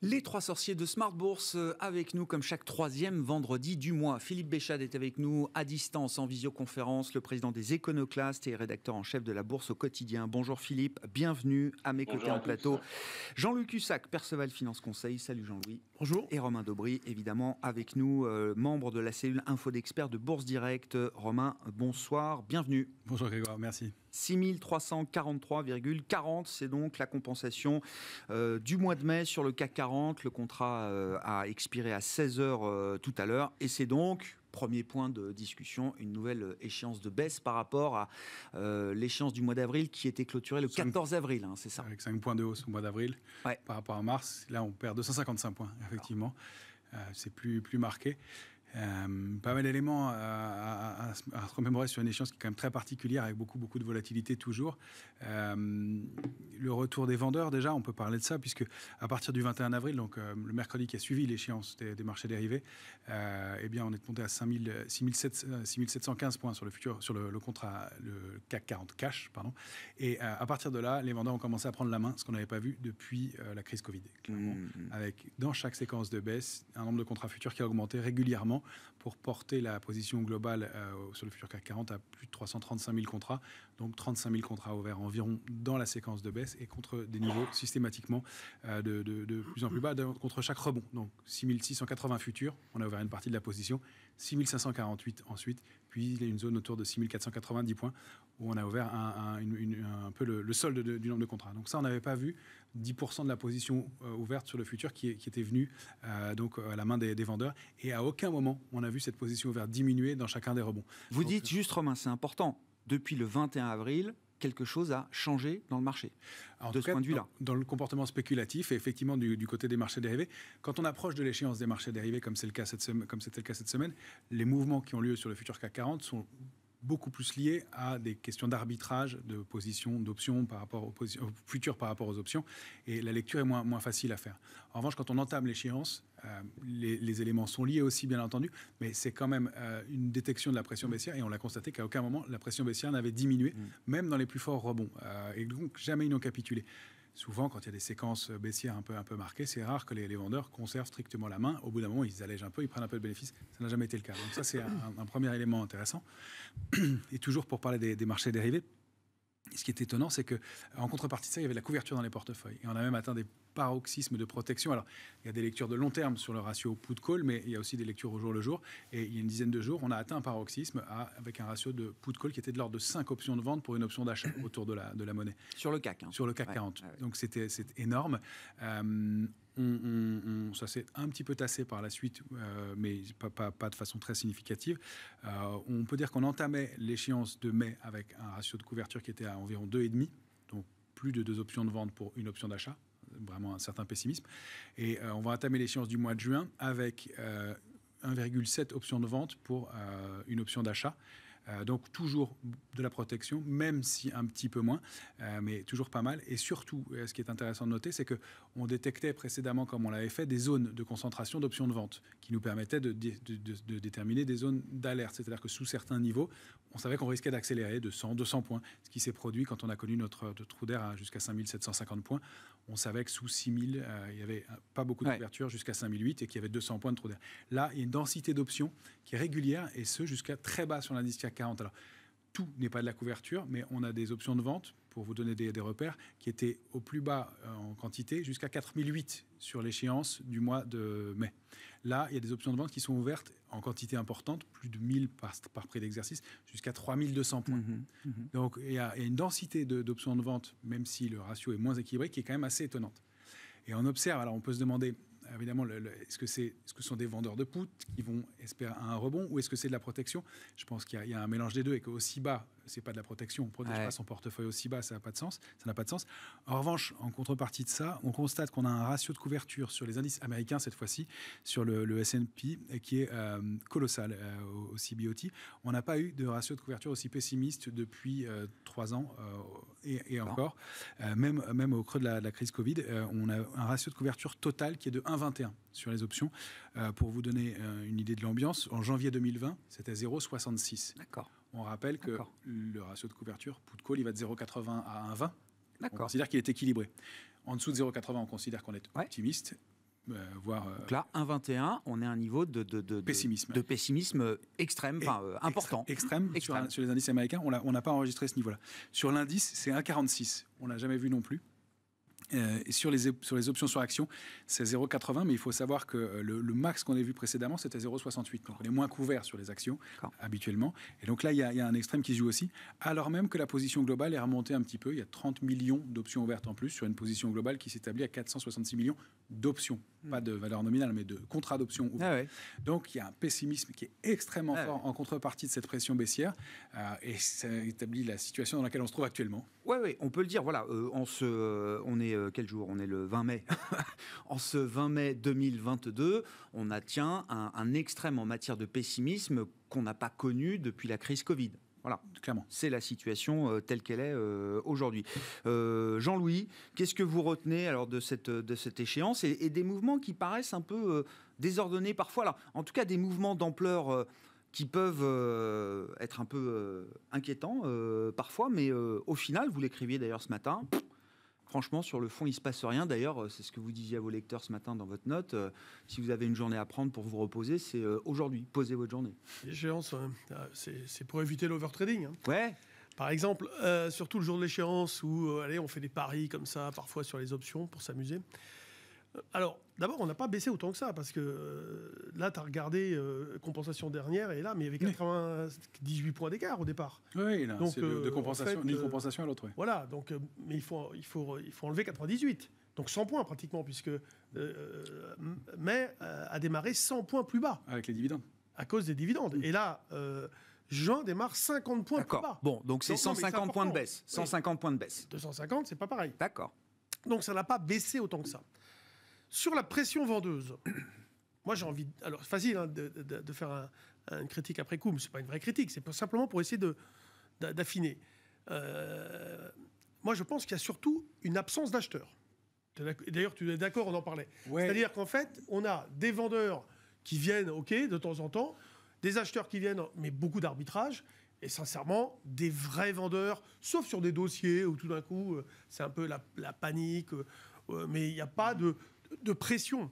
Les trois sorciers de Smart Bourse avec nous comme chaque troisième vendredi du mois. Philippe Béchade est avec nous à distance en visioconférence, le président des Éconoclastes et rédacteur en chef de la Bourse au quotidien. Bonjour Philippe, bienvenue à mes côtés en plateau. Jean-Luc Hussac, Perceval Finance Conseil. Salut Jean-Louis. Bonjour. Et Romain Daubry, évidemment, avec nous, membre de la cellule Info d'Experts de Bourse Direct. Romain, bonsoir, bienvenue. Bonjour Grégoire, merci. 6343,40, c'est donc la compensation du mois de mai sur le CAC 40. Le contrat a expiré à 16h tout à l'heure. Et c'est donc, premier point de discussion, une nouvelle échéance de baisse par rapport à l'échéance du mois d'avril qui était clôturée le 14 avril, hein, c'est ça. Avec 5 points de hausse au mois d'avril par rapport à mars. Là, on perd 255 points, effectivement. C'est plus marqué. Pas mal d'éléments à se remémorer sur une échéance qui est quand même très particulière, avec beaucoup de volatilité toujours. Le retour des vendeurs, déjà, on peut parler de ça, puisque à partir du 21 avril, donc le mercredi qui a suivi l'échéance des marchés dérivés, eh bien, on est monté à 6715 points sur le contrat, le CAC 40 cash, pardon. Et à partir de là, les vendeurs ont commencé à prendre la main, ce qu'on n'avait pas vu depuis la crise Covid, clairement, avec dans chaque séquence de baisse un nombre de contrats futurs qui a augmenté régulièrement, pour porter la position globale sur le futur CAC 40 à plus de 335 000 contrats, donc 35 000 contrats ouverts environ dans la séquence de baisse et contre des niveaux systématiquement de plus en plus bas contre chaque rebond. Donc 6 680 futurs, on a ouvert une partie de la position, 6 548 ensuite, puis il y a une zone autour de 6 490 points où on a ouvert un peu le solde du nombre de contrats. Donc ça, on n'avait pas vu 10% de la position ouverte sur le futur qui était venue donc à la main des vendeurs. Et à aucun moment, on a vu cette position ouverte diminuer dans chacun des rebonds. Vous dites juste, Romain, c'est important, depuis le 21 avril, quelque chose a changé dans le marché, de ce point de vue-là. Dans le comportement spéculatif et effectivement du côté des marchés dérivés, quand on approche de l'échéance des marchés dérivés, comme c'était le cas cette semaine, les mouvements qui ont lieu sur le futur CAC 40 sont beaucoup plus liés à des questions d'arbitrage, de position, d'options par rapport aux futures par rapport aux options, et la lecture est moins facile à faire. En revanche, quand on entame l'échéance, les éléments sont liés aussi, bien entendu, mais c'est quand même une détection de la pression baissière, et on l'a constaté qu'à aucun moment la pression baissière n'avait diminué, même dans les plus forts rebonds, et donc jamais ils n'ont capitulé. Souvent, quand il y a des séquences baissières un peu marquées, c'est rare que les vendeurs conservent strictement la main. Au bout d'un moment, ils allègent un peu, ils prennent un peu de bénéfice. Ça n'a jamais été le cas. Donc ça, c'est un premier élément intéressant. Et toujours pour parler des marchés dérivés, ce qui est étonnant, c'est qu'en contrepartie de ça, il y avait de la couverture dans les portefeuilles. Et on a même atteint des paroxysmes de protection. Alors, il y a des lectures de long terme sur le ratio put-call, mais il y a aussi des lectures au jour le jour. Et il y a une dizaine de jours, on a atteint un paroxysme avec un ratio de put-call qui était de l'ordre de 5 options de vente pour une option d'achat autour de la monnaie. Sur le CAC. Sur le CAC 40. Ouais. Donc, c'est énorme. Ça s'est un petit peu tassé par la suite, mais pas de façon très significative. On peut dire qu'on entamait l'échéance de mai avec un ratio de couverture qui était à environ 2,5, donc plus de 2 options de vente pour une option d'achat, vraiment un certain pessimisme. Et on va entamer l'échéance du mois de juin avec 1,7 options de vente pour une option d'achat. Donc toujours de la protection, même si un petit peu moins, mais toujours pas mal. Et surtout, ce qui est intéressant de noter, c'est qu'on détectait précédemment, comme on l'avait fait, des zones de concentration d'options de vente qui nous permettaient de déterminer des zones d'alerte. C'est-à-dire que sous certains niveaux, on savait qu'on risquait d'accélérer de 100, 200 points, ce qui s'est produit quand on a connu notre trou d'air jusqu'à 5750 points. On savait que sous 6000, il n'y avait pas beaucoup d'ouverture jusqu'à 5008 et qu'il y avait 200 points de trou d'air. Là, il y a une densité d'options qui est régulière et ce, jusqu'à très bas sur l'indice CAC 40. Alors, tout n'est pas de la couverture, mais on a des options de vente, pour vous donner des repères, qui étaient au plus bas en quantité, jusqu'à 4008 sur l'échéance du mois de mai. Là, il y a des options de vente qui sont ouvertes en quantité importante, plus de 1000 par prix d'exercice, jusqu'à 3200 points. Donc, il y a une densité d'options de vente, même si le ratio est moins équilibré, qui est quand même assez étonnante. Et on observe, alors on peut se demander, évidemment, est-ce que ce sont des vendeurs de put qui vont espérer un rebond ou est-ce que c'est de la protection? Je pense qu'il y a un mélange des deux et qu'aussi bas, c'est pas de la protection, on ne protège pas son portefeuille aussi bas, ça n'a pas de sens. En revanche, en contrepartie de ça, on constate qu'on a un ratio de couverture sur les indices américains cette fois-ci, sur le S&P, qui est colossal au CBOT. On n'a pas eu de ratio de couverture aussi pessimiste depuis 3 ans et encore. Même au creux de la crise Covid, on a un ratio de couverture total qui est de 1,21 sur les options. Pour vous donner une idée de l'ambiance, en janvier 2020, c'était 0,66. D'accord. On rappelle que le ratio de couverture put-call, il va de 0,80 à 1,20. D'accord. On considère qu'il est équilibré. En dessous de 0,80, on considère qu'on est optimiste. voire... Donc là, 1,21, on est à un niveau de pessimisme extrême, important. Extrême. Sur les indices américains, on n'a pas enregistré ce niveau-là. Sur l'indice, c'est 1,46. On l'a jamais vu non plus. Et sur les options sur action, c'est 0,80, mais il faut savoir que le max qu'on a vu précédemment, c'était 0,68. Donc on est moins couvert sur les actions habituellement. Et donc là, il y a un extrême qui se joue aussi, alors même que la position globale est remontée un petit peu. Il y a 30 millions d'options ouvertes en plus sur une position globale qui s'établit à 466 millions d'options. Pas de valeur nominale, mais de contrats d'options ouverts. Donc il y a un pessimisme qui est extrêmement fort en contrepartie de cette pression baissière. Et ça établit la situation dans laquelle on se trouve actuellement. Oui, on peut le dire. Voilà, on est quel jour ? On est le 20 mai. En ce 20 mai 2022, on atteint un extrême en matière de pessimisme qu'on n'a pas connu depuis la crise Covid. Voilà, clairement. C'est la situation telle qu'elle est aujourd'hui. Jean-Louis, qu'est-ce que vous retenez alors de cette échéance et des mouvements qui paraissent un peu désordonnés parfois, alors, en tout cas des mouvements d'ampleur qui peuvent être un peu inquiétants parfois, mais au final, vous l'écriviez d'ailleurs ce matin, franchement, sur le fond, il ne se passe rien. D'ailleurs, c'est ce que vous disiez à vos lecteurs ce matin dans votre note. Si vous avez une journée à prendre pour vous reposer, c'est aujourd'hui. Posez votre journée. L'échéance, c'est pour éviter l'overtrading. Ouais. Par exemple, surtout le jour de l'échéance où on fait des paris comme ça, parfois sur les options pour s'amuser. Alors, d'abord, on n'a pas baissé autant que ça, parce que là, tu as regardé compensation dernière, et là, mais il y avait 98 points d'écart au départ. Oui, là, c'est de compensation, d'une compensation à l'autre. Ouais. Voilà, donc, mais il faut enlever 98. Donc 100 points pratiquement, puisque mai a démarré 100 points plus bas. Avec les dividendes. À cause des dividendes. Et là, juin démarre 50 points plus bas. Bon, donc c'est 150 points de baisse. 150 points de baisse. 250, c'est pas pareil. D'accord. Donc ça n'a pas baissé autant que ça. Sur la pression vendeuse, moi j'ai envie... Alors c'est facile de faire une critique après coup, mais ce n'est pas une vraie critique, c'est simplement pour essayer d'affiner. Moi je pense qu'il y a surtout une absence d'acheteurs. D'ailleurs tu es d'accord, on en parlait. Ouais. C'est-à-dire qu'en fait, on a des vendeurs qui viennent, de temps en temps, des acheteurs qui viennent, mais beaucoup d'arbitrage, et sincèrement, des vrais vendeurs, sauf sur des dossiers où tout d'un coup, c'est un peu la panique, mais il n'y a pas de pression.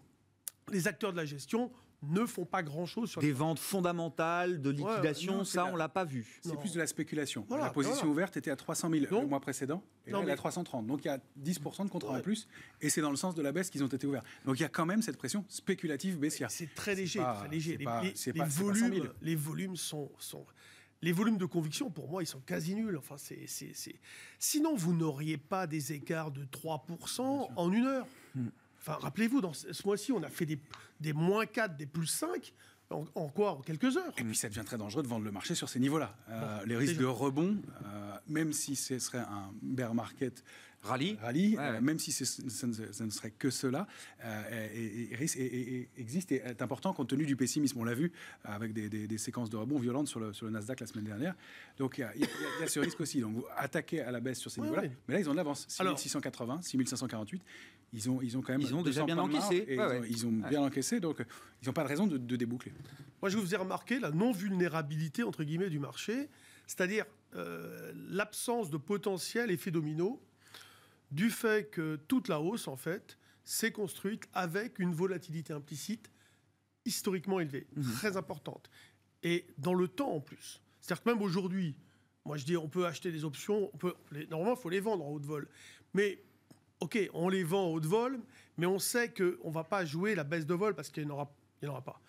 Les acteurs de la gestion ne font pas grand-chose sur des ventes fondamentales, de liquidation, non, ça, on ne l'a pas vu. C'est plus de la spéculation. Voilà, la position ouverte était à 300 000 le mois précédent, et là, elle est à 330. Donc, il y a 10% de contrats en plus, et c'est dans le sens de la baisse qu'ils ont été ouverts. Donc, il y a quand même cette pression spéculative baissière. C'est très léger, très léger. Les volumes sont... Les volumes de conviction, pour moi, ils sont quasi nuls. Enfin, Sinon, vous n'auriez pas des écarts de 3% en une heure. Enfin, rappelez-vous, dans ce mois-ci, on a fait des moins 4, des plus 5, en quelques heures. Et puis, ça devient très dangereux de vendre le marché sur ces niveaux-là. Les risques de rebond, même si ce serait un bear market rallye, même si ça ne serait que cela, existe et est important compte tenu du pessimisme. On l'a vu avec des séquences de rebond violentes sur le Nasdaq la semaine dernière. Donc il y a ce risque aussi. Donc vous attaquez à la baisse sur ces niveaux-là, mais là ils ont de l'avance. 6680, 6548, ils ont quand même... Ils ont déjà bien encaissé. Ils ont bien encaissé, donc ils n'ont pas de raison de déboucler. Moi je vous ai remarqué la non-vulnérabilité entre guillemets du marché, c'est-à-dire l'absence de potentiel effet domino, du fait que toute la hausse, en fait, s'est construite avec une volatilité implicite historiquement élevée, très importante. Et dans le temps, en plus. C'est-à-dire que même aujourd'hui, moi je dis, on peut acheter des options, normalement, il faut les vendre en haut de vol. Mais, on les vend en haut de vol, mais on sait qu'on ne va pas jouer la baisse de vol parce qu'il n'y en aura pas.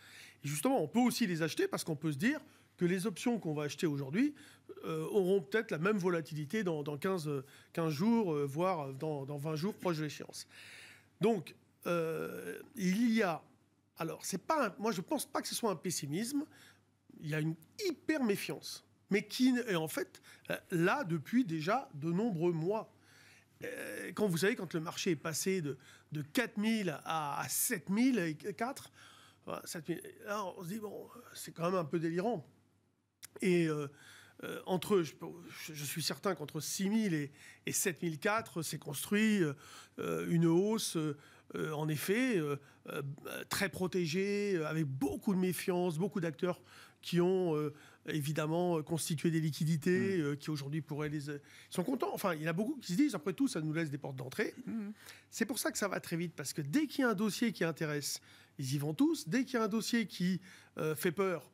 Et justement, on peut aussi les acheter parce qu'on peut se dire que les options qu'on va acheter aujourd'hui auront peut-être la même volatilité dans 15 jours, voire dans 20 jours, proche de l'échéance. Donc, il y a... Alors, moi, je ne pense pas que ce soit un pessimisme. Il y a une hyper méfiance, mais qui est en fait là depuis déjà de nombreux mois. Quand vous savez, quand le marché est passé de 4 000 à 7 004, 7 000, là, on se dit, bon, c'est quand même un peu délirant. Et je suis certain qu'entre 6 000 et 7 004, c'est construit une hausse en effet, très protégés, avec beaucoup de méfiance, beaucoup d'acteurs qui ont évidemment constitué des liquidités, qui aujourd'hui pourraient ils sont contents. Enfin, il y en a beaucoup qui se disent, après tout, ça nous laisse des portes d'entrée. C'est pour ça que ça va très vite, parce que dès qu'il y a un dossier qui intéresse, ils y vont tous. Dès qu'il y a un dossier qui fait peur,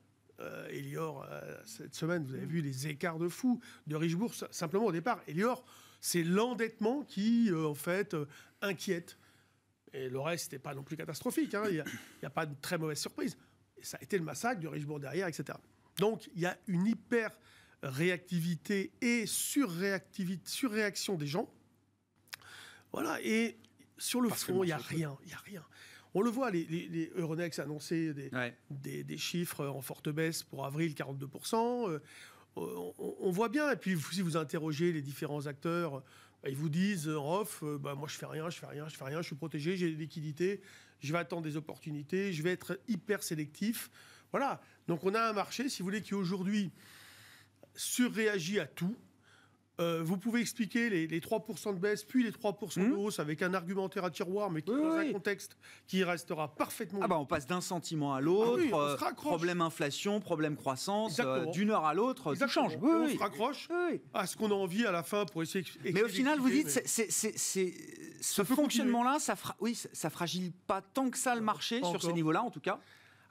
Elior, cette semaine, vous avez vu les écarts de fou de Richebourg, simplement au départ. Elior, c'est l'endettement qui, en fait, inquiète. Et le reste n'est pas non plus catastrophique. Hein. Il n'y a pas de très mauvaise surprise. Et ça a été le massacre de Richebourg derrière, etc. Donc, il y a une hyper réactivité et surréaction des gens. Voilà. Et sur le fond, il n'y a rien. Il n'y a rien. On le voit, les Euronext a annoncé des chiffres en forte baisse pour avril, 42%. On voit bien. Et puis, si vous interrogez les différents acteurs, ils vous disent en off, moi je fais rien, je suis protégé, j'ai des liquidités, je vais attendre des opportunités, je vais être hyper sélectif. Voilà. Donc on a un marché, si vous voulez, qui aujourd'hui surréagit à tout. Vous pouvez expliquer les 3% de baisse, puis les 3% de hausse avec un argumentaire à tiroir, mais qui dans un contexte qui restera parfaitement... on passe d'un sentiment à l'autre, problème inflation, problème croissance, d'une heure à l'autre, tout change. On se raccroche à ce qu'on a envie à la fin pour essayer... Mais au final, vous dites, ce fonctionnement-là, ça fragilise pas tant que ça le marché, sur ces niveaux-là en tout cas.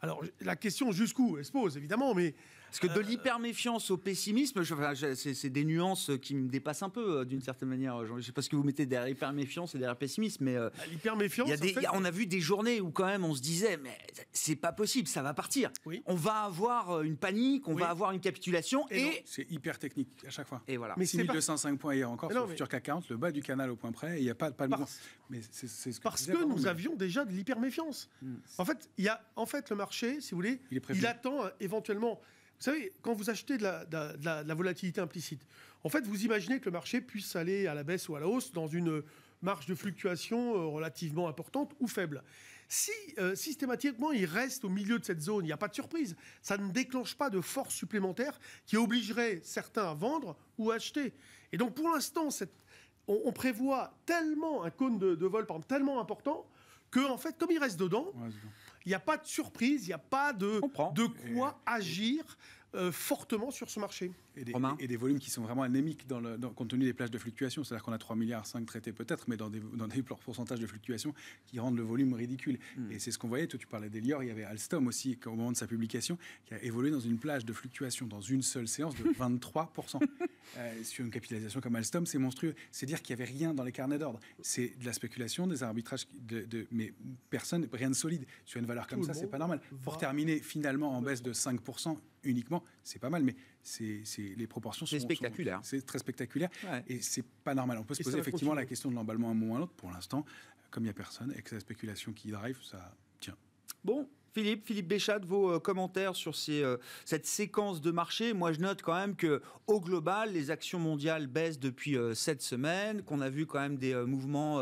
Alors, la question jusqu'où, elle se pose évidemment, mais... Parce que de l'hyper-méfiance au pessimisme, c'est des nuances qui me dépassent un peu, d'une certaine manière. Je ne sais pas ce que vous mettez derrière hyper-méfiance et derrière pessimisme, mais l'hyper-méfiance, on a vu des journées où quand même on se disait, mais c'est pas possible, ça va partir. Oui. On va avoir une panique, on va avoir une capitulation. Et c'est hyper technique à chaque fois. Et voilà. Mais 6205 points hier encore sur le futur CAC 40, le bas du canal au point près, il n'y a pas de mouvement. Mais c'est ce que parce que nous avions déjà de l'hyper-méfiance. En fait, le marché, si vous voulez, il attend éventuellement... Vous savez, quand vous achetez de la volatilité implicite, en fait, vous imaginez que le marché puisse aller à la baisse ou à la hausse dans une marge de fluctuation relativement importante ou faible. Si systématiquement il reste au milieu de cette zone, il n'y a pas de surprise. Ça ne déclenche pas de force supplémentaire qui obligerait certains à vendre ou à acheter. Et donc, pour l'instant, on prévoit tellement un cône de vol, par exemple, tellement important que, en fait, comme il reste dedans... Il n'y a pas de surprise, il n'y a pas de quoi agir fortement sur ce marché. Et des volumes qui sont vraiment anémiques compte tenu des plages de fluctuation. C'est-à-dire qu'on a 3,5 milliards traités peut-être, mais dans des pourcentages de fluctuation qui rendent le volume ridicule. Et c'est ce qu'on voyait. Toi, tu parlais d'Elior, il y avait Alstom aussi, au moment de sa publication, qui a évolué dans une plage de fluctuation dans une seule séance de 23%. Sur une capitalisation comme Alstom, c'est monstrueux. C'est dire qu'il n'y avait rien dans les carnets d'ordre. C'est de la spéculation, des arbitrages, mais rien de solide. Sur une valeur comme ça, c'est pas normal. Pour terminer finalement en baisse de 5%, uniquement, c'est pas mal, mais les proportions sont spectaculaires. C'est très spectaculaire et c'est pas normal. On peut se poser effectivement la question de l'emballement à un moment ou à un autre. Pour l'instant, comme il n'y a personne et que c'est la spéculation qui drive, ça tient. Bon, Philippe Béchat, vos commentaires sur cette séquence de marché. Moi, je note quand même qu'au global, les actions mondiales baissent depuis 7 semaines, qu'on a vu quand même des mouvements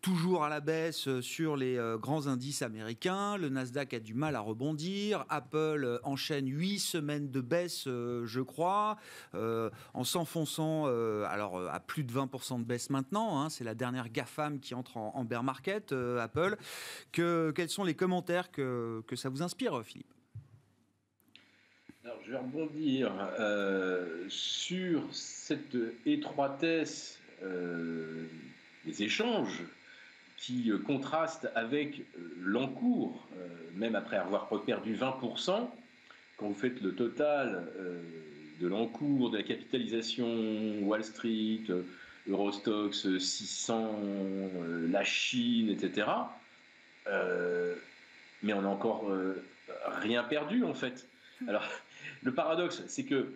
toujours à la baisse sur les grands indices américains. Le Nasdaq a du mal à rebondir. Apple enchaîne 8 semaines de baisse, je crois, en s'enfonçant à plus de 20% de baisse maintenant. Hein. C'est la dernière GAFAM qui entre en bear market, Apple. Quels sont les commentaires que ça vous inspire, Philippe ? Alors, je vais rebondir sur cette étroitesse des échanges qui contraste avec l'encours, même après avoir reperdu 20%, quand vous faites le total de l'encours, de la capitalisation Wall Street, Eurostoxx 600, la Chine, etc., mais on n'a encore rien perdu en fait. Alors, le paradoxe, c'est que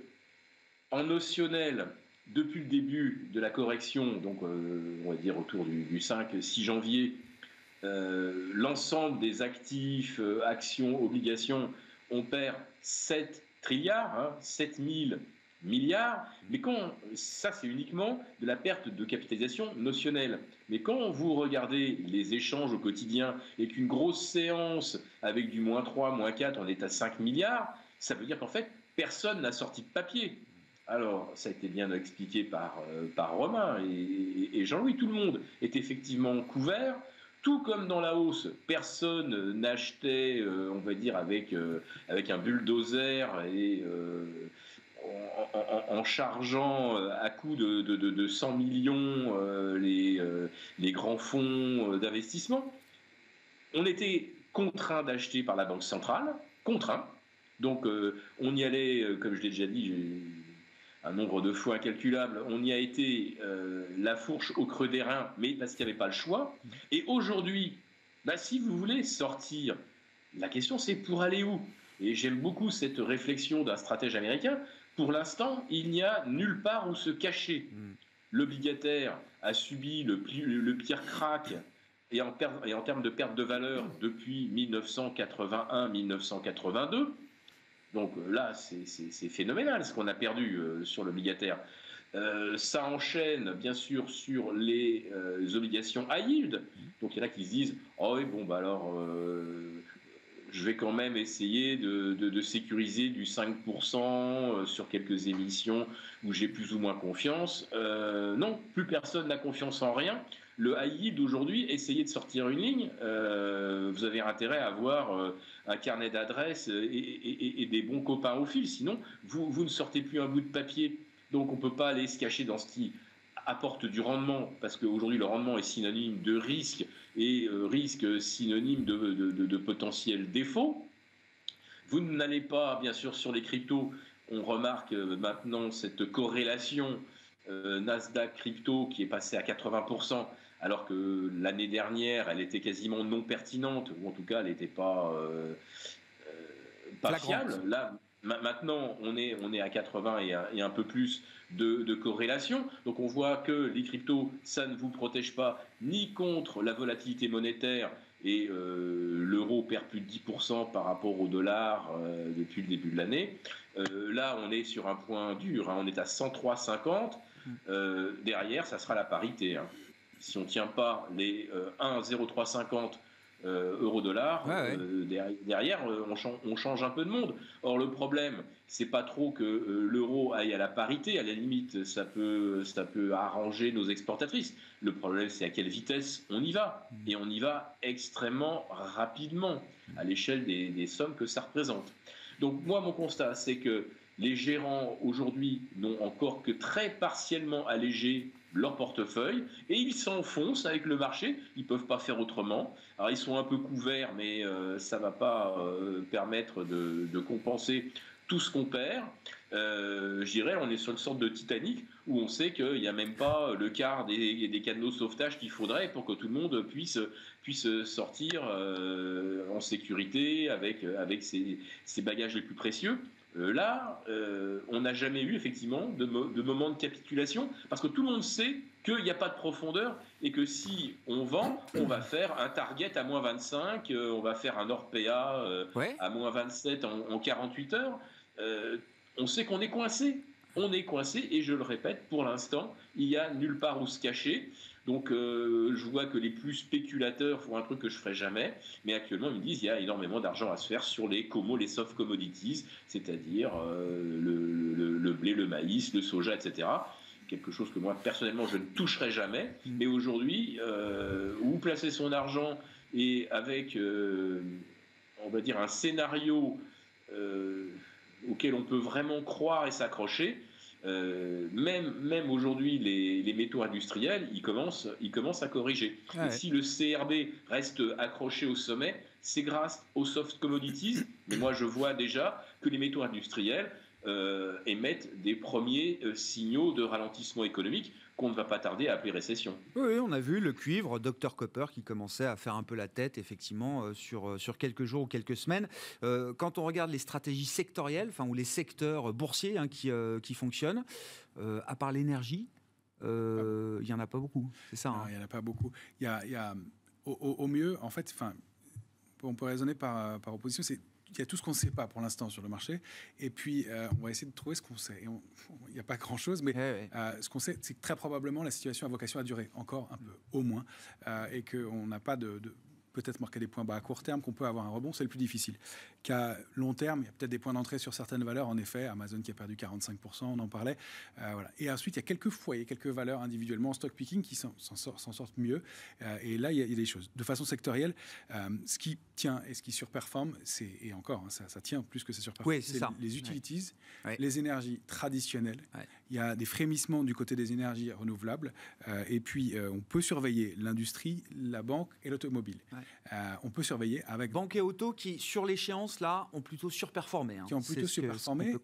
en notionnel, depuis le début de la correction, donc on va dire autour du 5-6 janvier, l'ensemble des actifs, actions, obligations, on perd 7 trilliards, 7 000 milliards, mais ça c'est uniquement de la perte de capitalisation notionnelle. Mais quand vous regardez les échanges au quotidien et qu'une grosse séance avec du -3, -4, on est à 5 milliards, ça veut dire qu'en fait, personne n'a sorti de papier. Alors, ça a été bien expliqué par Romain et Jean-Louis. Tout le monde est effectivement couvert. Tout comme dans la hausse, personne n'achetait, on va dire, avec un bulldozer et en chargeant à coût de 100 millions les grands fonds d'investissement. On était contraint d'acheter par la Banque centrale, contraint. Donc on y allait, comme je l'ai déjà dit, un nombre de fois incalculable, on y a été la fourche au creux des reins, mais parce qu'il n'y avait pas le choix. Et aujourd'hui, si vous voulez sortir, la question c'est pour aller où? Et j'aime beaucoup cette réflexion d'un stratège américain. Pour l'instant, il n'y a nulle part où se cacher. L'obligataire a subi le pire crack et en termes de perte de valeur depuis 1981-1982. Donc là, c'est phénoménal ce qu'on a perdu sur l'obligataire. Ça enchaîne bien sûr sur les obligations high yield. Donc il y en a qui se disent « Oh oui, bon, alors je vais quand même essayer de sécuriser du 5% sur quelques émissions où j'ai plus ou moins confiance. » Non, plus personne n'a confiance en rien. Le high yield aujourd'hui, essayez de sortir une ligne. Vous avez intérêt à avoir un carnet d'adresses et des bons copains au fil. Sinon, vous ne sortez plus un bout de papier. Donc, on ne peut pas aller se cacher dans ce qui apporte du rendement, parce qu'aujourd'hui, le rendement est synonyme de risque et risque synonyme de potentiel défaut. Vous n'allez pas, bien sûr, sur les cryptos. On remarque maintenant cette corrélation Nasdaq crypto qui est passée à 80%, alors que l'année dernière, elle était quasiment non pertinente, ou en tout cas, elle n'était pas fiable. Là, maintenant, on est à 80 et un peu plus de corrélation. Donc, on voit que les cryptos, ça ne vous protège pas ni contre la volatilité monétaire, et l'euro perd plus de 10% par rapport au dollar depuis le début de l'année. Là, on est sur un point dur, on est à 103,50. Derrière, ça sera la parité. Si on ne tient pas les 1,0350 euro-dollar, derrière, on change un peu de monde. Or, le problème, c'est pas trop que l'euro aille à la parité. À la limite, ça peut arranger nos exportatrices. Le problème, c'est à quelle vitesse on y va. Et on y va extrêmement rapidement à l'échelle des sommes que ça représente. Donc, moi, mon constat, c'est que les gérants, aujourd'hui, n'ont encore que très partiellement allégé leur portefeuille et ils s'enfoncent avec le marché. Ils ne peuvent pas faire autrement. Alors, ils sont un peu couverts, mais ça ne va pas permettre de compenser tout ce qu'on perd. Je dirais, on est sur une sorte de Titanic où on sait qu'il n'y a même pas le quart des canaux de sauvetage qu'il faudrait pour que tout le monde puisse sortir en sécurité avec ses bagages les plus précieux. Là, on n'a jamais eu effectivement de moment de capitulation parce que tout le monde sait qu'il n'y a pas de profondeur et que si on vend, on va faire un target à moins 25, on va faire un Orpea à moins 27 en 48 heures. On sait qu'on est coincé. On est coincé et je le répète, pour l'instant, il n'y a nulle part où se cacher. Donc, je vois que les plus spéculateurs font un truc que je ne ferai jamais. Mais actuellement, ils me disent qu'il y a énormément d'argent à se faire sur les soft commodities, c'est-à-dire le blé, le maïs, le soja, etc. Quelque chose que moi, personnellement, je ne toucherai jamais. Mais aujourd'hui, où placer son argent et avec, on va dire, un scénario auquel on peut vraiment croire et s'accrocher, même aujourd'hui, les métaux industriels, ils commencent à corriger. Et si le CRB reste accroché au sommet, c'est grâce aux soft commodities. Mais moi, je vois déjà que les métaux industriels émettent des premiers signaux de ralentissement économique qu'on ne va pas tarder à appeler récession. Oui, on a vu le cuivre, Dr Copper, qui commençait à faire un peu la tête, effectivement, sur quelques jours ou quelques semaines. Quand on regarde les stratégies sectorielles, ou les secteurs boursiers qui fonctionnent, à part l'énergie, il n'y en a pas beaucoup, c'est ça. Il n'y en a pas beaucoup. Il y a au mieux, en fait, on peut raisonner par opposition, il y a tout ce qu'on ne sait pas pour l'instant sur le marché, et puis on va essayer de trouver ce qu'on sait. Il n'y a pas grand-chose, mais ce qu'on sait, c'est que très probablement la situation a vocation à durer encore un peu, au moins, et qu'on n'a pas peut-être marquer des points bas à court terme, qu'on peut avoir un rebond, c'est le plus difficile. Qu'à long terme, il y a peut-être des points d'entrée sur certaines valeurs. En effet, Amazon qui a perdu 45%, on en parlait. Voilà. Et ensuite, il y a quelques foyers, quelques valeurs individuellement en stock picking qui s'en sortent mieux. Et là, il y a des choses. De façon sectorielle, ce qui tient et ce qui surperforme, et encore, hein, ça tient plus que ça surperforme, oui, c'est ça. Les utilities, ouais. les énergies traditionnelles. Ouais. Il y a des frémissements du côté des énergies renouvelables. Et puis, on peut surveiller l'industrie, la banque et l'automobile. Ouais. On peut surveiller avec... Banque et auto qui, sur l'échéance, là, ont plutôt surperformé. Hein. Qui ont plutôt surperformé.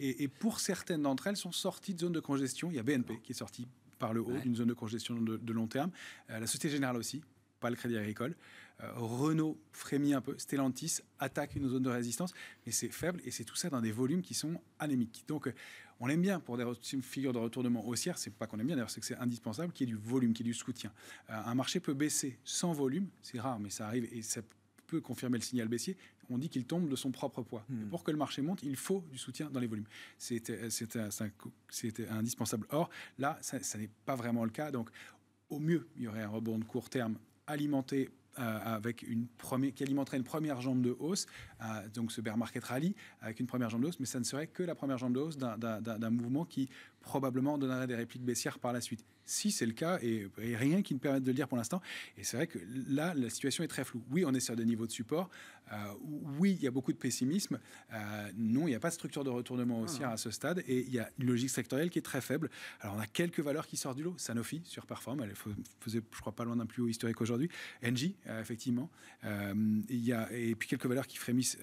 Et pour certaines d'entre elles, sont sorties de zone de congestion. Il y a BNP qui est sorti par le haut d'une zone de congestion de long terme. La Société Générale aussi, pas le Crédit Agricole. Renault frémit un peu, Stellantis attaque une zone de résistance, mais c'est faible et c'est tout ça dans des volumes qui sont anémiques. Donc on aime bien pour des figures de retournement haussière, c'est pas qu'on aime bien d'ailleurs, c'est que c'est indispensable qu'il y ait du volume, qu'il y ait du soutien. Un marché peut baisser sans volume, c'est rare, mais ça arrive et ça peut confirmer le signal baissier. On dit qu'il tombe de son propre poids. Et pour que le marché monte, il faut du soutien dans les volumes. C'était indispensable. Or, là, ça n'est pas vraiment le cas. Donc, au mieux, il y aurait un rebond de court terme alimenté qui alimenterait une première jambe de hausse, donc ce bear market rally avec une première jambe de hausse, mais ça ne serait que la première jambe de hausse d'un mouvement qui probablement donnerait des répliques baissières par la suite. Si c'est le cas, et rien qui ne permette de le dire pour l'instant, et c'est vrai que là, la situation est très floue. Oui, on est sur des niveaux de support, oui, il y a beaucoup de pessimisme, non, il n'y a pas de structure de retournement haussière à ce stade, et il y a une logique sectorielle qui est très faible. Alors, on a quelques valeurs qui sortent du lot. Sanofi surperforme, elle faisait, je crois, pas loin d'un plus haut historique aujourd'hui. Engie, effectivement. Et puis quelques valeurs qui frémissent.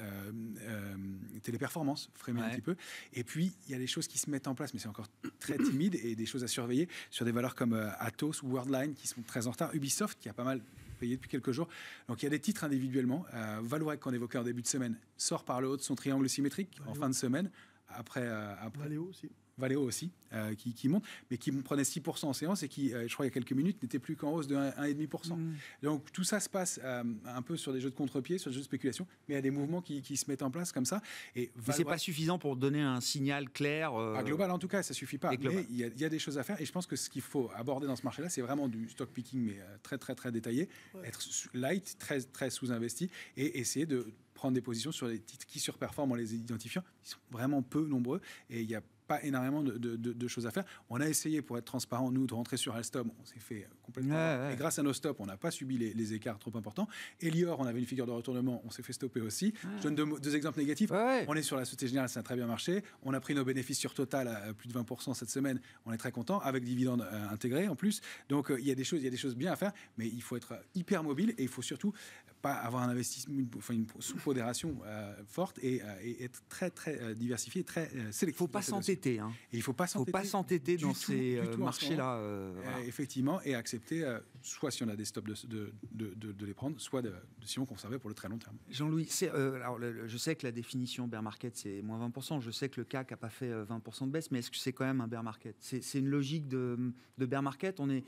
Téléperformance frémit un petit peu. Et puis, il y a des choses qui se mettent en place, mais c'est encore très timide, et des choses à surveiller sur des valeurs comme Atos ou Worldline qui sont très en retard. Ubisoft qui a pas mal payé depuis quelques jours. Donc il y a des titres individuellement. Vallourec qu'on évoquait en début de semaine sort par le haut de son triangle symétrique en fin de semaine. Après Valeo aussi, qui monte, mais qui prenait 6% en séance et qui, je crois, il y a quelques minutes, n'était plus qu'en hausse de 1,5%. Donc tout ça se passe un peu sur des jeux de contre-pied, sur des jeux de spéculation, mais il y a des mouvements qui se mettent en place comme ça. Mais ce n'est pas suffisant pour donner un signal clair global, en tout cas, ça ne suffit pas. Mais il y a des choses à faire, et je pense que ce qu'il faut aborder dans ce marché-là, c'est vraiment du stock picking, mais très, très, très détaillé, être light, très, très sous-investi, et essayer de prendre des positions sur les titres qui surperforment en les identifiant. Ils sont vraiment peu nombreux, et il y a pas énormément de choses à faire. On a essayé, pour être transparent, nous, de rentrer sur Alstom. On s'est fait complètement... Et grâce à nos stops, on n'a pas subi les écarts trop importants. Elior, on avait une figure de retournement, on s'est fait stopper aussi. Je donne deux exemples négatifs. On est sur la Société Générale, ça a très bien marché. On a pris nos bénéfices sur Total à plus de 20% cette semaine. On est très content, avec dividendes intégrés en plus. Donc, il y a des choses bien à faire, mais il faut être hyper mobile, et il faut surtout pas avoir un investissement, une sous-modération forte, et être très, très diversifié, très sélectif. Il ne faut pas s'entêter. Et il ne faut pas s'entêter dans ces marchés-là. Effectivement, et accepter, soit si on a des stops de les prendre, soit si on conservait pour le très long terme. Jean-Louis, je sais que la définition bear market, c'est moins 20%. Je sais que le CAC n'a pas fait 20% de baisse, mais est-ce que c'est quand même un bear market ? C'est une logique de bear market. Mais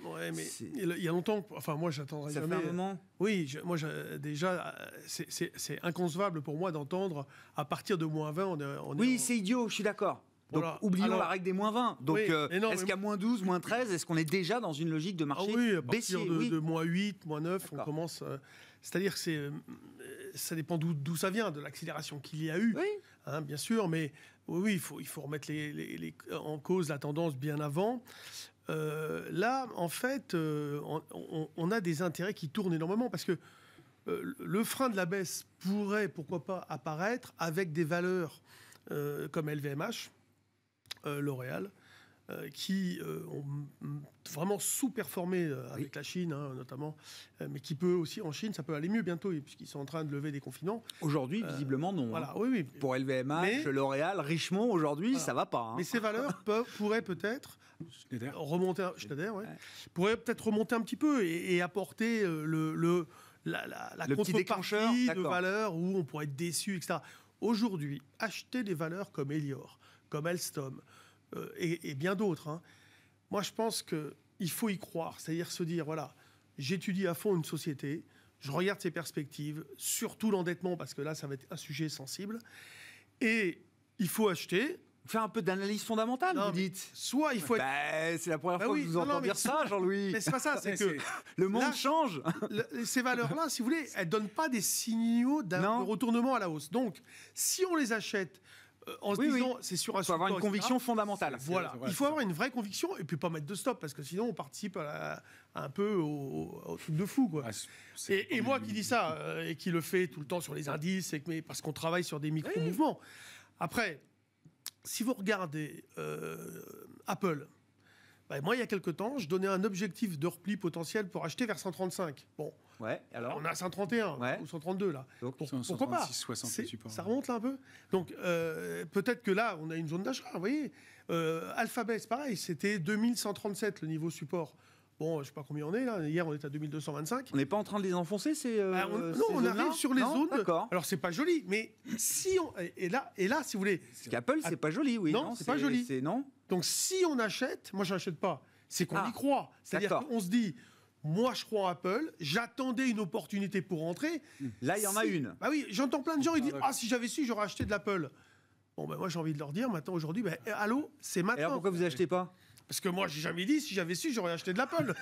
il y a longtemps, enfin moi j'attendrai jamais. Ça fait un moment ? Oui, déjà, c'est inconcevable pour moi d'entendre à partir de moins 20, c'est idiot, je suis d'accord. Donc, oublions la règle des moins 20. Donc, est-ce qu'à moins 12, moins 13, est-ce qu'on est déjà dans une logique de marché baissier ? À partir de moins 8, moins 9, on commence... c'est-à-dire que ça dépend d'où ça vient, de l'accélération qu'il y a eu, bien sûr, mais oui, il faut remettre en cause la tendance bien avant. Là, en fait, on a des intérêts qui tournent énormément, parce que le frein de la baisse pourrait, pourquoi pas, apparaître avec des valeurs comme LVMH, L'Oréal, qui ont vraiment sous-performé avec la Chine, notamment, mais qui peut aussi, en Chine, ça peut aller mieux bientôt, puisqu'ils sont en train de lever des confinements. Aujourd'hui, visiblement, non. Voilà, oui. Pour LVMH, L'Oréal, Richemont, aujourd'hui, ça va pas. Mais ces valeurs pourraient peut-être remonter un petit peu et apporter la contrepartie de valeurs où on pourrait être déçu, etc. Aujourd'hui, acheter des valeurs comme Elior, comme Alstom et bien d'autres, moi je pense qu'il faut y croire, c'est-à-dire se dire, voilà, j'étudie à fond une société, je regarde ses perspectives, surtout l'endettement, parce que là ça va être un sujet sensible, et il faut acheter. faire un peu d'analyse fondamentale, Non, vous dites. Soit il faut être... C'est la première fois oui, que je vous entends dire ça, Jean-Louis. Mais c'est pas ça, c'est que le monde là, change. Ces valeurs-là, si vous voulez, elles ne donnent pas des signaux de retournement à la hausse. Donc, si on les achète en se disant c'est sur un support, il faut avoir une conviction fondamentale. Voilà, il faut avoir une vraie conviction et puis pas mettre de stop parce que sinon on participe un peu au truc de fou, quoi. Et moi qui dis ça et qui le fais tout le temps sur les indices, parce qu'on travaille sur des micro-mouvements. Après, si vous regardez Apple, moi il y a quelques temps, je donnais un objectif de repli potentiel pour acheter vers 135. Bon. Ouais, alors on a 131 ou 132 là. Donc, pourquoi pas 60, ça remonte là un peu. Donc peut-être que là on a une zone d'achat. Vous voyez, Alphabet c'est pareil, c'était 2137 le niveau support. Bon, je sais pas combien on est là. Hier on était à 2225. On n'est pas en train de les enfoncer ces on arrive sur les zones. D'accord. Alors c'est pas joli, mais si on et là si vous voulez. Parce qu'Apple c'est pas joli, oui. Non, c'est pas joli. Non. Donc si on achète, moi je n'achète pas. C'est qu'on y croit. C'est-à-dire qu'on se dit. Moi, je crois en Apple. J'attendais une opportunité pour rentrer. Là, il y en a une. Bah oui, j'entends plein de gens. Ils disent si j'avais su, j'aurais acheté de l'Apple. Bon, moi, j'ai envie de leur dire maintenant, aujourd'hui, allô, c'est maintenant. Et alors, pourquoi vous achetez pas ? Parce que moi, j'ai jamais dit si j'avais su, j'aurais acheté de l'Apple.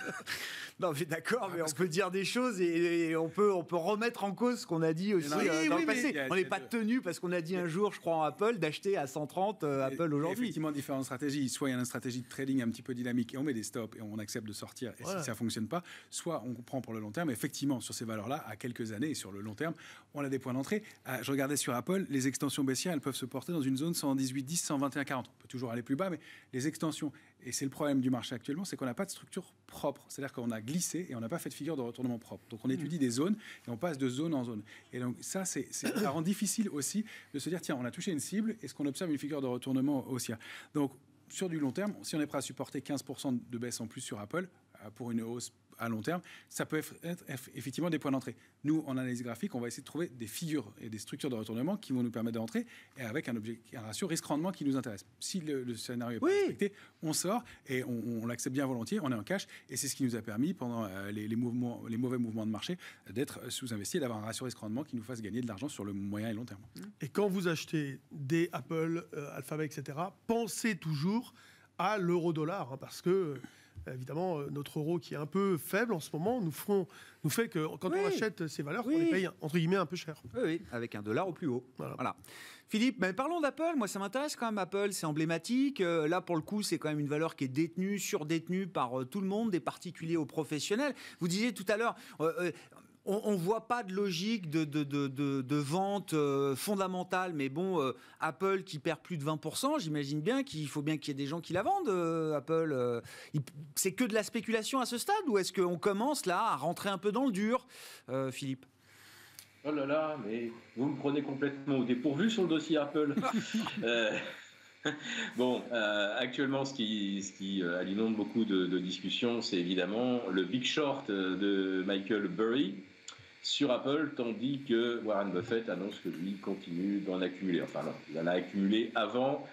Non, mais d'accord, mais on peut dire des choses et on peut remettre en cause ce qu'on a dit aussi dans le passé. On n'est pas tenu parce qu'on a dit un jour, je crois en Apple, d'acheter à 130 Apple aujourd'hui. Effectivement, différentes stratégies. Soit il y a une stratégie de trading un petit peu dynamique et on met des stops et on accepte de sortir. Et si ça fonctionne pas, soit on prend pour le long terme. Effectivement, sur ces valeurs-là, à quelques années et sur le long terme, on a des points d'entrée. Je regardais sur Apple, les extensions baissières, elles peuvent se porter dans une zone 118,10, 121,40. On peut toujours aller plus bas, mais les extensions. Et c'est le problème du marché actuellement, c'est qu'on n'a pas de structure propre. C'est-à-dire qu'on a glissé et on n'a pas fait de figure de retournement propre. Donc on étudie des zones et on passe de zone en zone. Et donc ça rend difficile aussi de se dire, tiens, on a touché une cible, est-ce qu'on observe une figure de retournement haussière ? Donc sur du long terme, si on est prêt à supporter 15% de baisse en plus sur Apple, pour une hausse à long terme, ça peut être effectivement des points d'entrée. Nous, en analyse graphique, on va essayer de trouver des figures et des structures de retournement qui vont nous permettre d'entrer et avec un ratio risque-rendement qui nous intéresse. Si le scénario n'est pas respecté, on sort et on l'accepte bien volontiers, on est en cash et c'est ce qui nous a permis pendant les mauvais mouvements de marché d'être sous-investi et d'avoir un ratio risque-rendement qui nous fasse gagner de l'argent sur le moyen et long terme. Et quand vous achetez des Apple, Alphabet, etc., pensez toujours à l'euro-dollar, parce que évidemment, notre euro qui est un peu faible en ce moment nous fait que quand on achète ces valeurs, on les paye entre guillemets un peu cher. Oui, avec un dollar au plus haut. Voilà. Philippe, mais parlons d'Apple. Moi, ça m'intéresse quand même. Apple, c'est emblématique. Là, pour le coup, c'est quand même une valeur qui est détenue, surdétenue par tout le monde, des particuliers aux professionnels. Vous disiez tout à l'heure... on ne voit pas de logique de vente fondamentale, mais bon, Apple qui perd plus de 20%, j'imagine bien qu'il faut bien qu'il y ait des gens qui la vendent, Apple. C'est que de la spéculation à ce stade, ou est-ce qu'on commence là à rentrer un peu dans le dur, Philippe ? Oh là là, mais vous me prenez complètement au dépourvu sur le dossier Apple. Bon, actuellement, ce qui alimente beaucoup de discussions, c'est évidemment le Big Short de Michael Burry sur Apple, tandis que Warren Buffett annonce que lui continue d'en accumuler. Enfin non, il en a accumulé avant.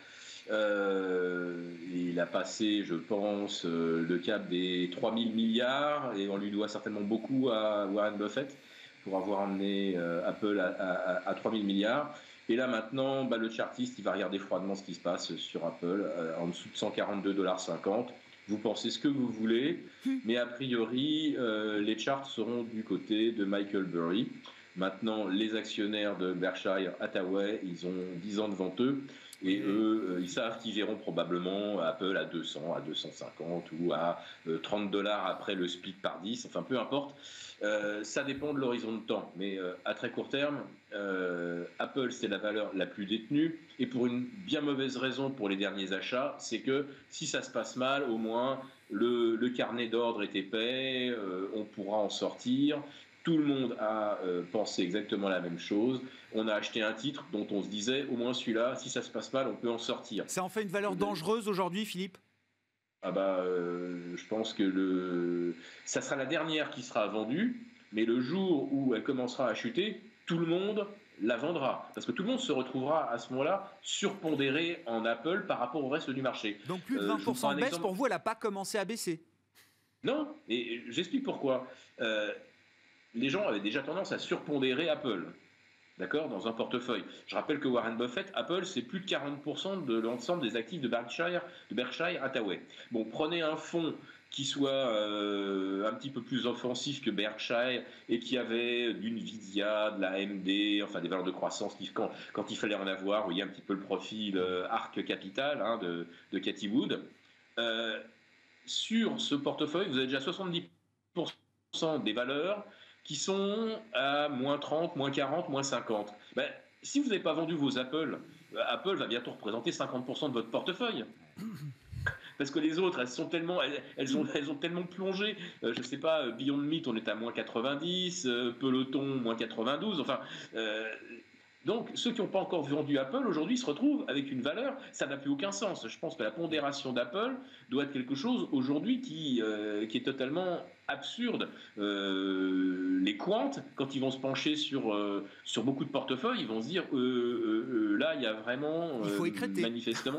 Il a passé, je pense, le cap des 3 000 milliards et on lui doit certainement beaucoup à Warren Buffett pour avoir amené Apple à 3 000 milliards. Et là maintenant, le chartiste, il va regarder froidement ce qui se passe sur Apple, en dessous de 142,50 $. Vous pensez ce que vous voulez, mais a priori, les charts seront du côté de Michael Burry. Maintenant, les actionnaires de Berkshire Hathaway, ils ont 10 ans devant eux, et eux, ils savent qu'ils verront probablement Apple à 200, à 250 ou à 30 $ après le split par 10, enfin peu importe. Ça dépend de l'horizon de temps, mais à très court terme, Apple, c'est la valeur la plus détenue, et pour une bien mauvaise raison pour les derniers achats, c'est que si ça se passe mal, au moins le carnet d'ordre est épais, on pourra en sortir. Tout le monde a pensé exactement la même chose. On a acheté un titre dont on se disait, au moins celui-là, si ça se passe mal, on peut en sortir. Ça en fait une valeur dangereuse aujourd'hui, Philippe ? Je pense que ça sera la dernière qui sera vendue, mais le jour où elle commencera à chuter, tout le monde la vendra. Parce que tout le monde se retrouvera à ce moment-là surpondéré en Apple par rapport au reste du marché. Donc plus de 20% de baisse, pour vous, elle n'a pas commencé à baisser ? Non, et j'explique pourquoi. Les gens avaient déjà tendance à surpondérer Apple. d'accord, dans un portefeuille. Je rappelle que Warren Buffett, Apple, c'est plus de 40% de l'ensemble des actifs de Berkshire Hathaway. Bon, prenez un fonds qui soit un petit peu plus offensif que Berkshire et qui avait d'une Nvidia, de la AMD, enfin des valeurs de croissance quand il fallait en avoir. Vous voyez un petit peu le profil Arc Capital de Cathie Wood. Sur ce portefeuille, vous avez déjà 70% des valeurs qui sont à moins 30, moins 40, moins 50. Ben, si vous n'avez pas vendu vos Apple, Apple va bientôt représenter 50% de votre portefeuille. Parce que les autres, elles ont tellement plongé. Je ne sais pas, Beyond Meat, on est à moins 90, Peloton, moins 92. Enfin, donc, ceux qui n'ont pas encore vendu Apple, aujourd'hui, se retrouvent avec une valeur. Ça n'a plus aucun sens. Je pense que la pondération d'Apple doit être quelque chose, aujourd'hui, qui est totalement absurde. Les quants, quand ils vont se pencher sur beaucoup de portefeuilles, ils vont se dire là, il y a vraiment il faut écréter. Manifestement.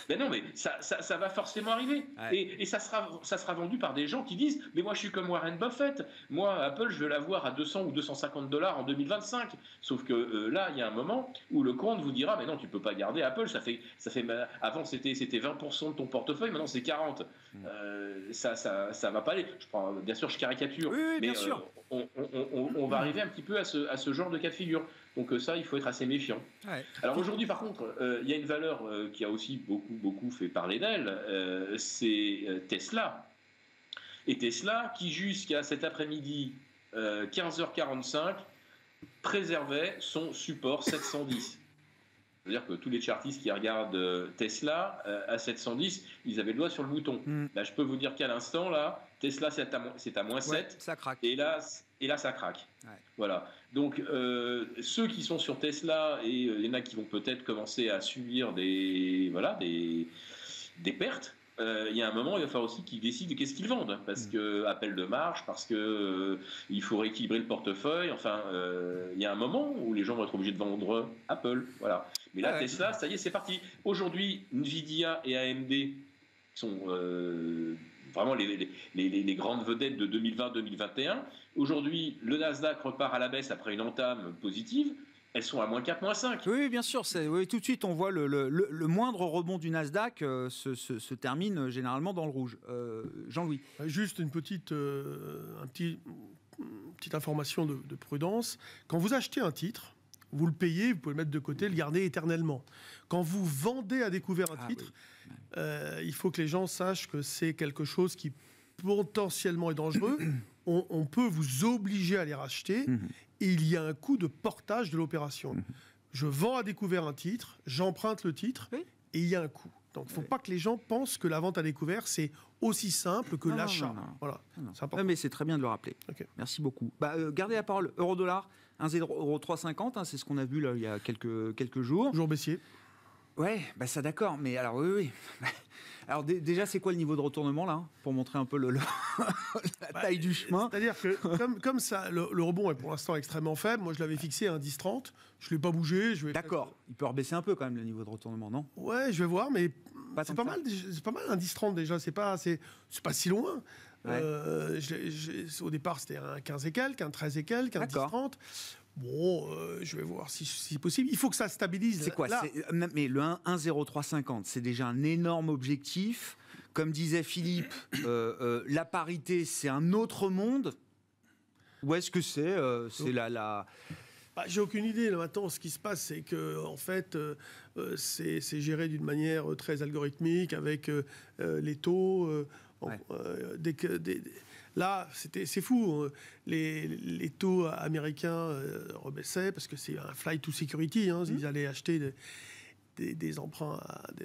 Ben non, mais ça va forcément arriver. Ouais. Et ça sera vendu par des gens qui disent mais moi, je suis comme Warren Buffett. Moi, Apple, je veux l'avoir à 200 ou 250 $ en 2025. Sauf que là, il y a un moment où le compte vous dira mais non, tu peux pas garder Apple. Ça fait avant, c'était 20% de ton portefeuille. Maintenant, c'est 40%. Ça va pas aller. Bien sûr, je caricature, oui, mais bien sûr. On va arriver un petit peu à ce genre de cas de figure. Donc ça, il faut être assez méfiant. Ouais. Alors aujourd'hui, par contre, il y a une valeur qui a aussi beaucoup fait parler d'elle, c'est Tesla. Et Tesla, qui jusqu'à cet après-midi, 15h45, préservait son support 710. C'est-à-dire que tous les chartistes qui regardent Tesla à 710, ils avaient le doigt sur le bouton. Là, je peux vous dire qu'à l'instant, là, Tesla, c'est à moins 7. Ça craque. Et là, ça craque. Ouais. Voilà. Donc, ceux qui sont sur Tesla, et il y en a qui vont peut-être commencer à subir des pertes, il y a un moment, il va falloir aussi qu'ils décident qu'est-ce qu'ils vendent. Parce que appel de marge, parce que il faut rééquilibrer le portefeuille. Enfin, il y a un moment où les gens vont être obligés de vendre Apple. Voilà. Mais là, Tesla, ça y est, c'est parti. Aujourd'hui, Nvidia et AMD sont vraiment les grandes vedettes de 2020-2021. Aujourd'hui, le Nasdaq repart à la baisse après une entame positive. Elles sont à moins 4, moins 5. Oui, bien sûr. Oui, tout de suite, on voit le moindre rebond du Nasdaq se termine généralement dans le rouge. Jean-Louis. Juste une petite information de prudence. Quand vous achetez un titre, vous le payez, vous pouvez le mettre de côté, le garder éternellement. Quand vous vendez à découvert un titre, il faut que les gens sachent que c'est quelque chose qui potentiellement est dangereux. On peut vous obliger à les racheter et il y a un coût de portage de l'opération. Je vends à découvert un titre, j'emprunte le titre et il y a un coût. Donc il ne faut pas que les gens pensent que la vente à découvert, c'est aussi simple que l'achat. Voilà. C'est important. Mais c'est très bien de le rappeler. Okay. Merci beaucoup. Gardez la parole. Euro-dollar, 1,0350, c'est ce qu'on a vu là, il y a quelques jours. Jour baissier. Ouais, ça d'accord. Mais alors, oui. Alors déjà, c'est quoi le niveau de retournement là, pour montrer un peu la taille du chemin? C'est-à-dire que comme ça, le rebond est pour l'instant extrêmement faible. Moi, je l'avais fixé à 1,1030. Je ne l'ai pas bougé. D'accord. Il peut rebaisser un peu quand même le niveau de retournement, non? Ouais, je vais voir, mais c'est pas mal 1,1030 déjà. C'est pas si loin. Ouais. Au départ, c'était un 15 et quelques, un 13 et quelques, un 10,30. Bon, je vais voir si possible. Il faut que ça stabilise. C'est quoi là. Mais le 1,0350, c'est déjà un énorme objectif. Comme disait Philippe, la parité, c'est un autre monde. Ou est-ce que c'est j'ai aucune idée. Là, maintenant, ce qui se passe, c'est que en fait, c'est géré d'une manière très algorithmique avec les taux. Là, c'est fou. Les taux américains rebaissaient parce que c'est un flight to security. Ils allaient acheter des emprunts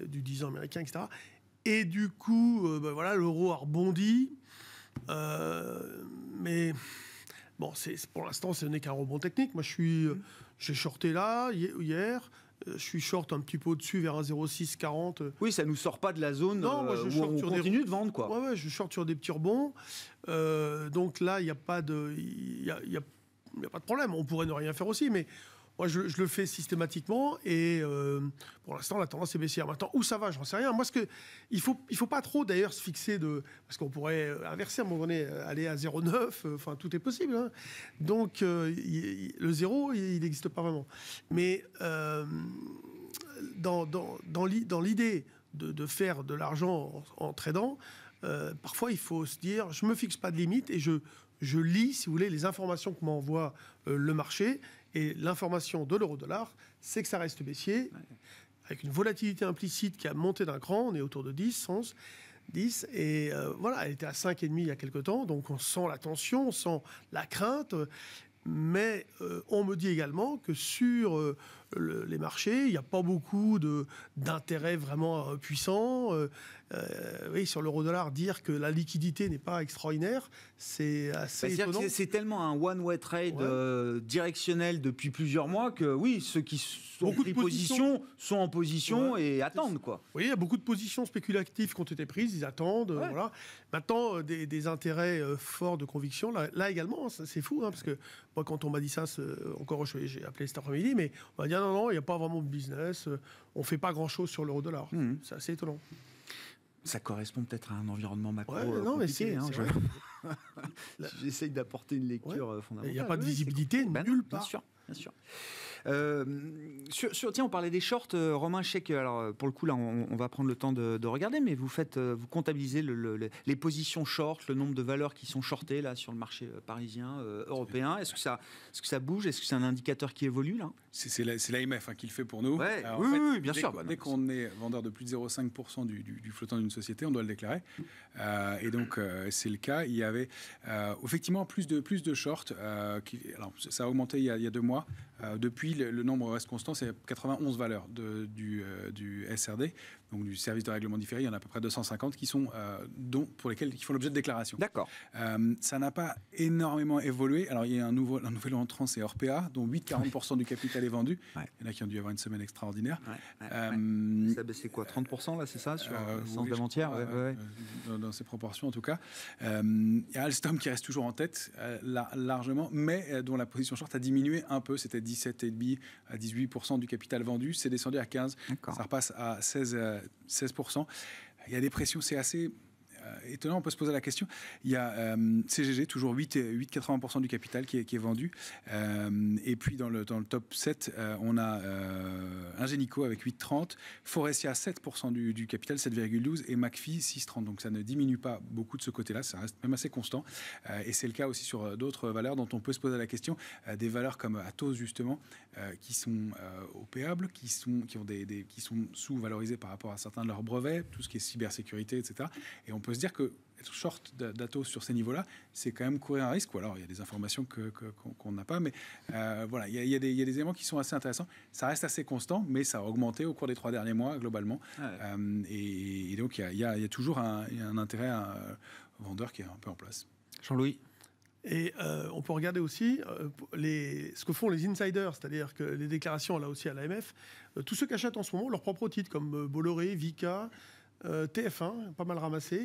du 10 ans américain, etc. Et du coup, l'euro a rebondi. Mais bon, pour l'instant, ce n'est qu'un rebond technique. Moi, j'ai shorté là, hier. Je suis short un petit peu au-dessus, vers 1,0640. Oui, ça ne nous sort pas de la zone où on continue de vendre, quoi. Ouais, je short sur des petits rebonds. Donc là, il n'y a pas de problème. On pourrait ne rien faire aussi, mais Moi, je le fais systématiquement et pour l'instant, la tendance est baissière. Maintenant, où ça va, j'en sais rien. Moi, il faut pas trop d'ailleurs se fixer parce qu'on pourrait inverser à un moment donné, aller à 0,9. Enfin, tout est possible. Hein. Donc, le zéro, il n'existe pas vraiment. Mais dans l'idée de faire de l'argent en tradant, parfois, il faut se dire, je me fixe pas de limite et je lis, si vous voulez, les informations que m'envoie le marché. Et l'information de l'euro-dollar, c'est que ça reste baissier, avec une volatilité implicite qui a monté d'un cran. On est autour de 10, 11, 10. Et voilà, elle était à 5,5 il y a quelque temps. Donc on sent la tension, on sent la crainte. Mais on me dit également que sur les marchés, il n'y a pas beaucoup d'intérêts vraiment puissants. Oui, sur l'euro-dollar, dire que la liquidité n'est pas extraordinaire, c'est assez étonnant. C'est tellement un one-way trade directionnel depuis plusieurs mois que oui, ceux qui sont pris position sont en position et attendent, quoi. Oui, il y a beaucoup de positions spéculatives qui ont été prises, ils attendent. Voilà. Maintenant, des intérêts forts de conviction, là également, c'est fou, hein, parce que moi, quand on m'a dit ça, encore j'ai appelé cet après-midi, mais on m'a dit non, il n'y a pas vraiment de business, on ne fait pas grand-chose sur l'euro-dollar. C'est assez étonnant. Ça correspond peut-être à un environnement macro compliqué. J'essaye d'apporter une lecture fondamentale. Il n'y a pas de visibilité nulle part. Bien sûr. Tiens, on parlait des shorts. Romain, je sais que, alors, pour le coup, là, on va prendre le temps de regarder, mais vous comptabilisez les positions short, le nombre de valeurs qui sont shortées là, sur le marché parisien, européen. Est-ce que ça bouge? Est-ce que c'est un indicateur qui évolue là? C'est l'AMF qui le fait pour nous. Alors, oui, bien sûr. Dès qu'on est vendeur de plus de 0,5% du flottant d'une société, on doit le déclarer. Et donc, c'est le cas. Il y avait effectivement plus de shorts. Alors, ça a augmenté il y a 2 mois. Depuis, le nombre reste constant, c'est 91 valeurs du SRD, donc du service de règlement différé. Il y en a à peu près 250 qui font l'objet de déclaration. D'accord. Ça n'a pas énormément évolué. Alors, il y a un nouvel entrant, c'est Orpea, dont 8-40% du capital est vendu. Il y en a qui ont dû avoir une semaine extraordinaire. Ça baissé quoi, 30% là, c'est ça, sur le sens d'avant-hier dans ces proportions en tout cas. Il y a Alstom qui reste toujours en tête, largement, mais dont la position short a diminué un peu. C'était 17,5 à 18% du capital vendu. C'est descendu à 15%. Ça repasse à 16%. Il y a des pressions, c'est assez étonnant, on peut se poser la question. Il y a CGG, toujours 8,80% du capital qui est vendu. Et puis dans le top 7, on a Ingenico avec 8,30%, Forestia 7% du capital, 7,12%, et McPhy 6,30%. Donc ça ne diminue pas beaucoup de ce côté-là, ça reste même assez constant. Et c'est le cas aussi sur d'autres valeurs dont on peut se poser la question. Des valeurs comme Atos, justement, qui sont opéables, qui sont sous-valorisées par rapport à certains de leurs brevets, tout ce qui est cybersécurité, etc. Et on peut se dire que être short d'Atos sur ces niveaux-là, c'est quand même courir un risque. Ou alors, il y a des informations qu'on n'a pas. Mais voilà, il y a des éléments qui sont assez intéressants. Ça reste assez constant, mais ça a augmenté au cours des 3 derniers mois, globalement. Et donc, il y a toujours un intérêt vendeur qui est un peu en place. Jean-Louis? Et on peut regarder aussi ce que font les insiders, c'est-à-dire que les déclarations, là aussi à l'AMF, tous ceux qui achètent en ce moment leurs propres titres, comme Bolloré, Vicat, TF1, pas mal ramassé.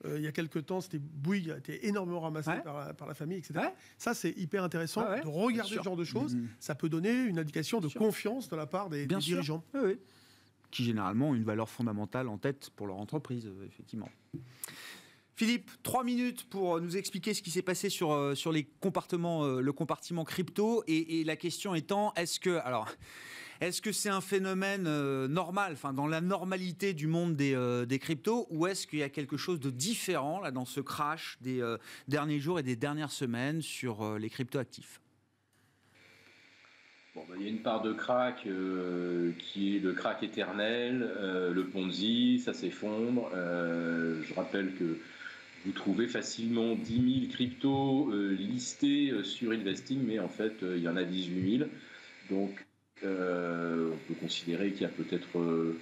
Il y a quelques temps, c'était Bouygues qui a été énormément ramassé par la famille, etc. Ça, c'est hyper intéressant de regarder ce genre de choses. Ça peut donner une indication de confiance de la part des dirigeants. Qui généralement ont une valeur fondamentale en tête pour leur entreprise, effectivement. Philippe, 3 minutes pour nous expliquer ce qui s'est passé sur le compartiment crypto. Et la question étant, est-ce que c'est un phénomène normal, enfin dans la normalité du monde des cryptos, ou est-ce qu'il y a quelque chose de différent là dans ce crash des derniers jours et des dernières semaines sur les crypto-actifs? Il y a une part de crack qui est le crack éternel, le Ponzi, ça s'effondre. Je rappelle que vous trouvez facilement 10 000 cryptos listés sur Investing, mais en fait, il y en a 18 000. Donc, on peut considérer qu'il y a peut-être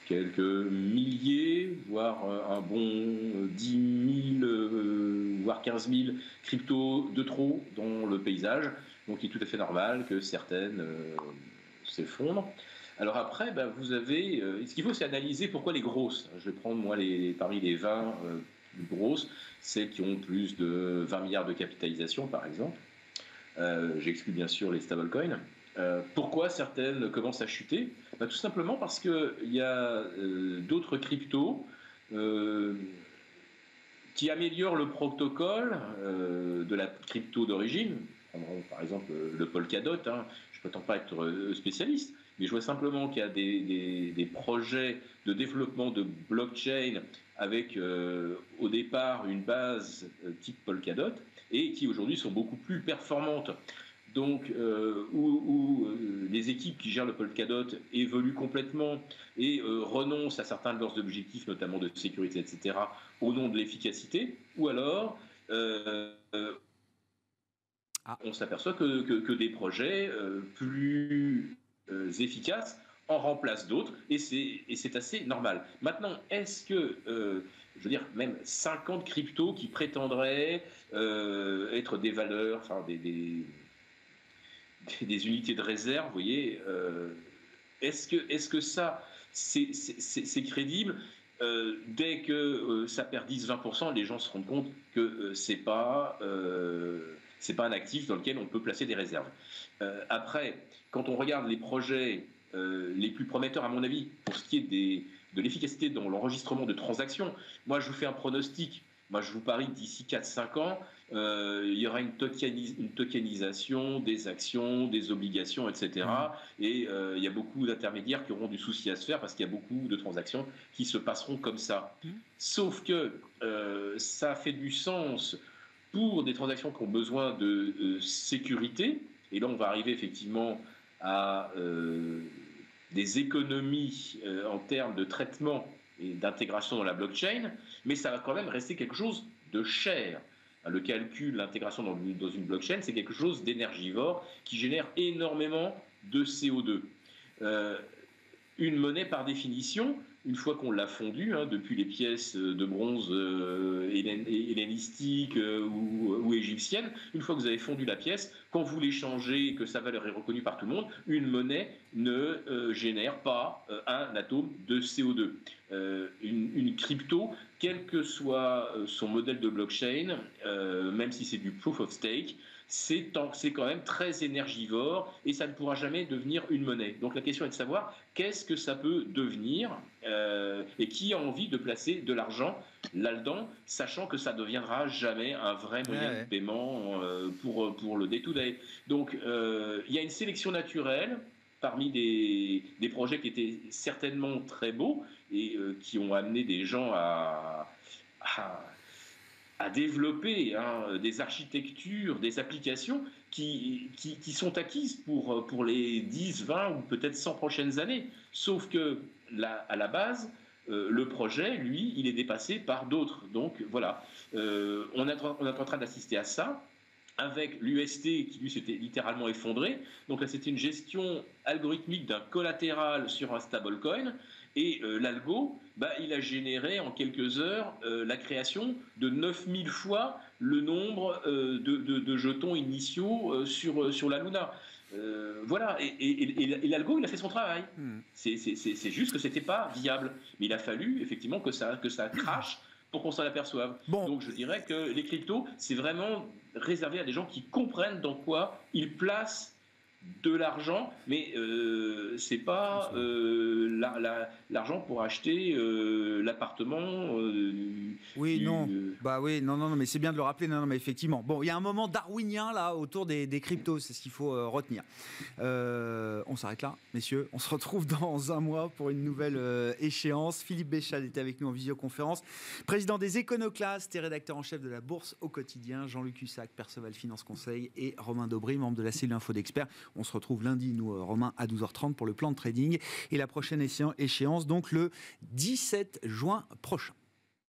quelques milliers, voire un bon 10 000, voire 15 000 cryptos de trop dans le paysage. Donc, il est tout à fait normal que certaines s'effondrent. Alors après, vous avez... ce qu'il faut, c'est analyser pourquoi les grosses. Je vais prendre, moi, parmi les 20 plus grosses, celles qui ont plus de 20 milliards de capitalisation, par exemple. J'exclus bien sûr les stablecoins. Pourquoi certaines commencent à chuter? Tout simplement parce qu'il y a d'autres cryptos qui améliorent le protocole de la crypto d'origine. Prendrons par exemple le Polkadot, hein. Je ne prétends pas être spécialiste, mais je vois simplement qu'il y a des projets de développement de blockchain avec au départ une base type Polkadot et qui aujourd'hui sont beaucoup plus performantes. Donc, où les équipes qui gèrent le Polkadot évoluent complètement et renoncent à certains de leurs objectifs, notamment de sécurité, etc., au nom de l'efficacité, ou alors on s'aperçoit que des projets plus efficaces en remplacent d'autres, et c'est assez normal. Maintenant, est-ce que, je veux dire, même 50 cryptos qui prétendraient être des valeurs, enfin des unités de réserve, vous voyez, est-ce que ça, c'est crédible? Dès que ça perd 10-20%, les gens se rendent compte que c'est pas un actif dans lequel on peut placer des réserves. Après, quand on regarde les projets les plus prometteurs, à mon avis, pour ce qui est de l'efficacité dans l'enregistrement de transactions, moi je vous fais un pronostic. Moi, je vous parie que d'ici 4-5 ans, il y aura une tokenisation des actions, des obligations, etc. Et il y a beaucoup d'intermédiaires qui auront du souci à se faire parce qu'il y a beaucoup de transactions qui se passeront comme ça. Sauf que ça fait du sens pour des transactions qui ont besoin de sécurité. Et là, on va arriver effectivement à des économies en termes de traitement et d'intégration dans la blockchain, mais ça va quand même rester quelque chose de cher. Le calcul, l'intégration dans une blockchain, c'est quelque chose d'énergivore qui génère énormément de CO2. Une monnaie, par définition, une fois qu'on l'a fondue, hein, depuis les pièces de bronze hellénistiques ou égyptiennes, une fois que vous avez fondu la pièce, quand vous l'échangez et que sa valeur est reconnue par tout le monde, une monnaie ne génère pas un atome de CO2. Une crypto, quel que soit son modèle de blockchain, même si c'est du proof of stake, c'est quand même très énergivore et ça ne pourra jamais devenir une monnaie. Donc la question est de savoir qu'est-ce que ça peut devenir et qui a envie de placer de l'argent là-dedans, sachant que ça ne deviendra jamais un vrai moyen de paiement pour le day-to-day. Donc il y a une sélection naturelle parmi des projets qui étaient certainement très beaux et qui ont amené des gens à développer des architectures, des applications qui sont acquises pour les 10, 20 ou peut-être 100 prochaines années. Sauf que, à la base, le projet, lui, il est dépassé par d'autres. Donc voilà, on est en train d'assister à ça, avec l'UST qui, lui, s'était littéralement effondré. Donc là, c'était une gestion algorithmique d'un collatéral sur un stablecoin. Et l'algo, il a généré en quelques heures la création de 9000 fois le nombre de jetons initiaux sur la Luna. Voilà, et l'algo, il a fait son travail. C'est juste que c'était pas viable. Mais il a fallu effectivement que ça crache pour qu'on s'en aperçoive. Donc je dirais que les cryptos, c'est vraiment réservé à des gens qui comprennent dans quoi ils placent de l'argent, mais c'est pas l'argent pour acheter l'appartement. Non, mais c'est bien de le rappeler. Non, mais effectivement, il y a un moment darwinien là autour des cryptos, c'est ce qu'il faut retenir. On s'arrête là, messieurs. On se retrouve dans un mois pour une nouvelle échéance. Philippe Béchal était avec nous en visioconférence, président des Éconoclastes et rédacteur en chef de la Bourse au quotidien. Jean-Luc Hussac, Perceval Finance Conseil, et Romain Daubry, membre de la cellule Info d'Experts. On se retrouve lundi, nous, Romain, à 12h30 pour le plan de trading. Et la prochaine échéance, donc le 17 juin prochain.